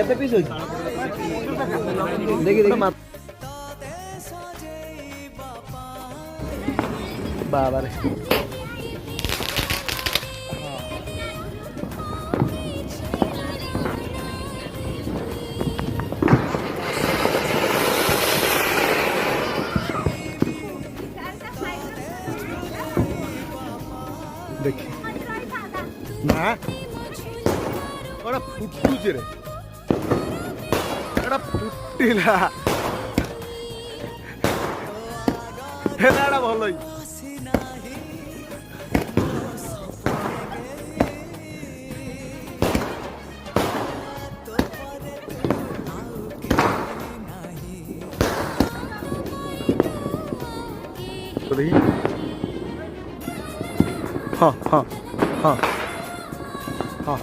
केते पीस होई देखि देखि बाबा रे देखि ना बड़ा फुटुचे रे बड़ा फुटिला हेलाड़ा भलई हाँ हाँ हाँ हाँ